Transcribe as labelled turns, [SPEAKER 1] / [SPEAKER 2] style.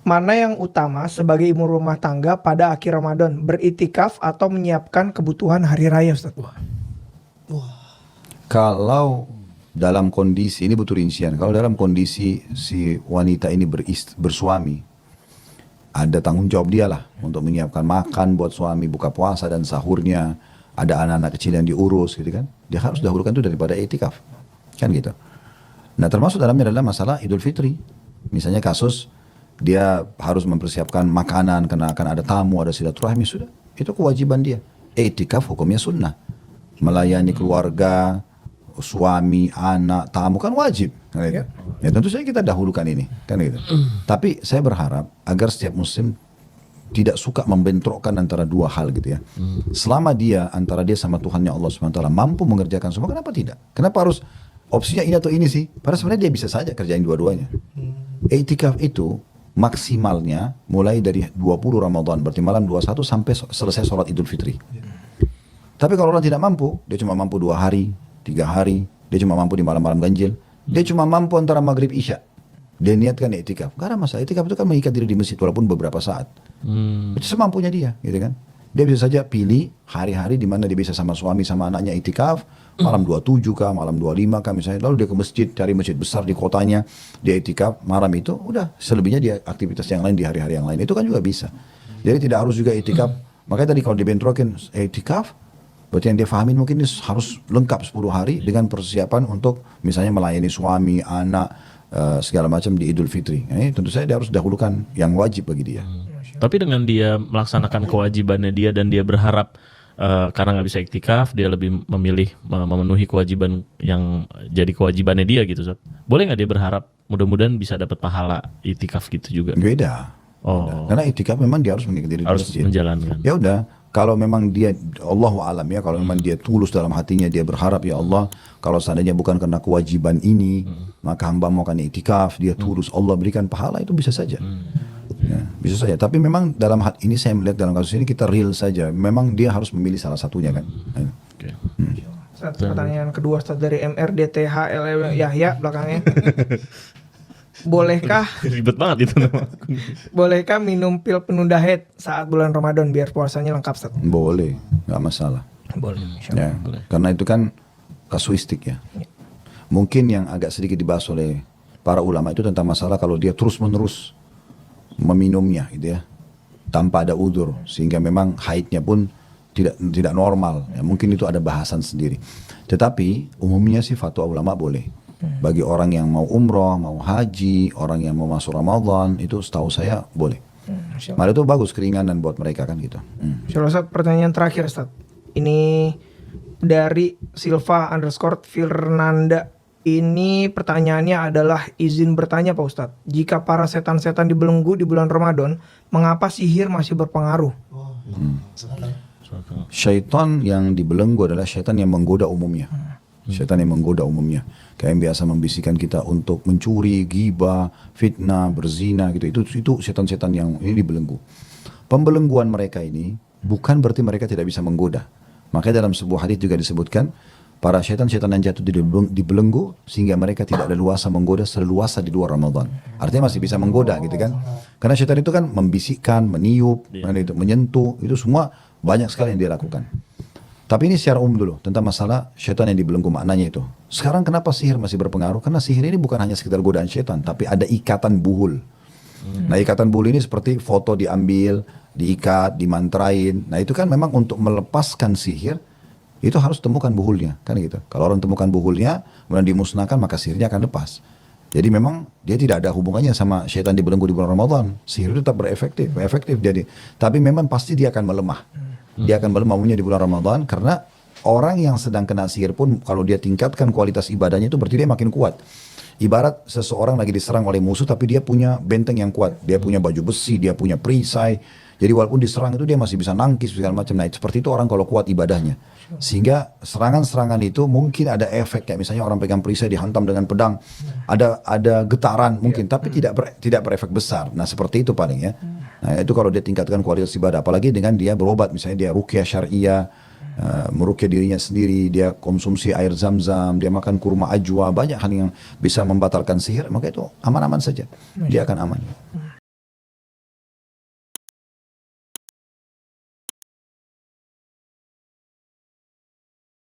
[SPEAKER 1] Mana yang utama sebagai ibu rumah tangga pada akhir Ramadan, beritikaf atau menyiapkan kebutuhan hari raya, Ustaz?
[SPEAKER 2] Kalau dalam kondisi, ini butuh rincian, kalau dalam kondisi si wanita ini bersuami, ada tanggung jawab dia lah untuk menyiapkan makan buat suami, buka puasa dan sahurnya, ada anak-anak kecil yang diurus gitu kan, dia harus dahulukan itu daripada itikaf, kan gitu. Nah termasuk dalamnya adalah masalah Idul Fitri, misalnya kasus dia harus mempersiapkan makanan karena akan ada tamu, ada silaturahmi, sudah itu kewajiban dia. Itikaf hukumnya sunnah, melayani keluarga, suami, anak, tamu kan wajib kan gitu. Ya tentu saja kita dahulukan ini kan gitu. Tapi saya berharap agar setiap muslim tidak suka membentrokkan antara dua hal gitu ya. Selama dia antara dia sama Tuhannya Allah SWT mampu mengerjakan semua, kenapa tidak? Kenapa harus opsinya ini atau ini sih? Padahal sebenarnya dia bisa saja kerjain dua-duanya. Iktikaf itu maksimalnya mulai dari 20 Ramadan, berarti malam 21 sampai selesai sholat Idul Fitri. Tapi kalau orang tidak mampu, dia cuma mampu 2 hari, 3 hari, dia cuma mampu di malam-malam ganjil, dia cuma mampu antara maghrib isya, dia niatkan iktikaf. Karena masa iktikaf itu kan mengikat diri di masjid walaupun beberapa saat. Itu semampunya dia, gitu kan. Dia bisa saja pilih hari-hari di mana dia bisa sama suami sama anaknya iktikaf, malam 27 kah, malam 25 kah misalnya, lalu dia ke masjid, cari masjid besar di kotanya, dia iktikaf malam itu, udah selebihnya dia aktivitas yang lain di hari-hari yang lain, itu kan juga bisa. Jadi tidak harus juga iktikaf. Makanya tadi kalau dibentrokin iktikaf, berarti yang dia fahamin mungkin ini harus lengkap 10 hari dengan persiapan untuk misalnya melayani suami, anak, segala macam di Idul Fitri. Ini tentu saja dia harus dahulukan yang wajib bagi dia.
[SPEAKER 3] Tapi dengan dia melaksanakan kewajibannya dia dan dia berharap karena nggak bisa iktikaf, dia lebih memilih memenuhi kewajiban yang jadi kewajibannya dia gitu, Ustaz. Boleh nggak dia berharap mudah-mudahan bisa dapat pahala iktikaf gitu juga?
[SPEAKER 2] Beda.
[SPEAKER 3] Oh.
[SPEAKER 2] Karena iktikaf memang dia harus mengikuti di
[SPEAKER 3] Harus
[SPEAKER 2] masjid.
[SPEAKER 3] menjalankan.
[SPEAKER 2] Ya udah, kalau memang dia, Allahu alam ya, kalau memang dia tulus dalam hatinya, dia berharap ya Allah, kalau seandainya bukan karena kewajiban ini, maka hamba mau akan iktikaf, dia tulus, Allah berikan pahala, itu bisa saja. Ya, bisa saja. Tapi memang dalam hal ini saya melihat dalam kasus ini kita real saja. Memang dia harus memilih salah satunya kan.
[SPEAKER 3] Okay.
[SPEAKER 1] Pertanyaan kedua, Ustaz, dari MRDTHL Yahya belakangnya. Bolehkah
[SPEAKER 3] Ribet banget itu nama.
[SPEAKER 1] bolehkah minum pil penunda haid saat bulan Ramadan biar puasanya lengkap, Ustaz?
[SPEAKER 2] Boleh, nggak masalah.
[SPEAKER 1] Boleh.
[SPEAKER 2] Ya, karena itu kan kasuistik ya. Mungkin yang agak sedikit dibahas oleh para ulama itu tentang masalah kalau dia terus-menerus meminumnya gitu ya, tanpa ada udzur, sehingga memang haidnya pun tidak normal. Ya, mungkin itu ada bahasan sendiri. Tetapi umumnya sih fatwa ulama boleh. Bagi orang yang mau umroh, mau haji, orang yang mau masuk Ramadan, itu setahu saya boleh. Malah itu bagus keringanan buat mereka kan gitu.
[SPEAKER 1] Insyaallah, Ustaz, pertanyaan terakhir, Ustaz. Ini dari Silva_Firnanda. Ini pertanyaannya adalah izin bertanya Pak Ustadz. Jika para setan-setan dibelenggu di bulan Ramadan, mengapa sihir masih berpengaruh?
[SPEAKER 2] Syaitan yang dibelenggu adalah syaitan yang menggoda umumnya. Syaitan yang menggoda umumnya. Kayak yang biasa membisikkan kita untuk mencuri, ghibah, fitnah, berzina gitu. Itu setan-setan yang ini dibelenggu. Pembelengguan mereka ini bukan berarti mereka tidak bisa menggoda. Makanya dalam sebuah hadis juga disebutkan, para setan-setan yang jatuh dibelenggu sehingga mereka tidak leluasa menggoda seleluasa di luar Ramadan. Artinya masih bisa menggoda gitu kan. Karena setan itu kan membisikkan, meniup, menyentuh, itu semua banyak sekali yang dia lakukan. Tapi ini secara umum dulu tentang masalah setan yang dibelenggu, maknanya itu. Sekarang kenapa sihir masih berpengaruh? Karena sihir ini bukan hanya sekedar godaan setan, tapi ada ikatan buhul. Nah ikatan buhul ini seperti foto diambil, diikat, dimantrain. Nah itu kan memang untuk melepaskan sihir, itu harus temukan buhulnya, kan gitu. Kalau orang temukan buhulnya, kemudian dimusnahkan, maka sihirnya akan lepas. Jadi memang dia tidak ada hubungannya sama syaitan dibelenggu di bulan Ramadan. Sihir itu tetap efektif jadi. Tapi memang pasti dia akan melemah. Dia akan melemah umumnya di bulan Ramadan karena orang yang sedang kena sihir pun kalau dia tingkatkan kualitas ibadahnya itu berarti dia makin kuat. Ibarat seseorang lagi diserang oleh musuh tapi dia punya benteng yang kuat. Dia punya baju besi, dia punya perisai. Jadi walaupun diserang itu dia masih bisa nangkis segala macam. Nah seperti itu orang kalau kuat ibadahnya. Sehingga serangan-serangan itu mungkin ada efek kayak misalnya orang pegang perisai dihantam dengan pedang. Ada getaran mungkin tapi tidak berefek besar. Nah seperti itu paling ya. Nah itu kalau dia tingkatkan kualitas ibadah. Apalagi dengan dia berobat misalnya dia ruqyah syariah. Meruqyah dirinya sendiri, dia konsumsi air zam-zam, dia makan kurma ajwa, banyak hal yang bisa membatalkan sihir, maka itu aman-aman saja. Dia akan aman.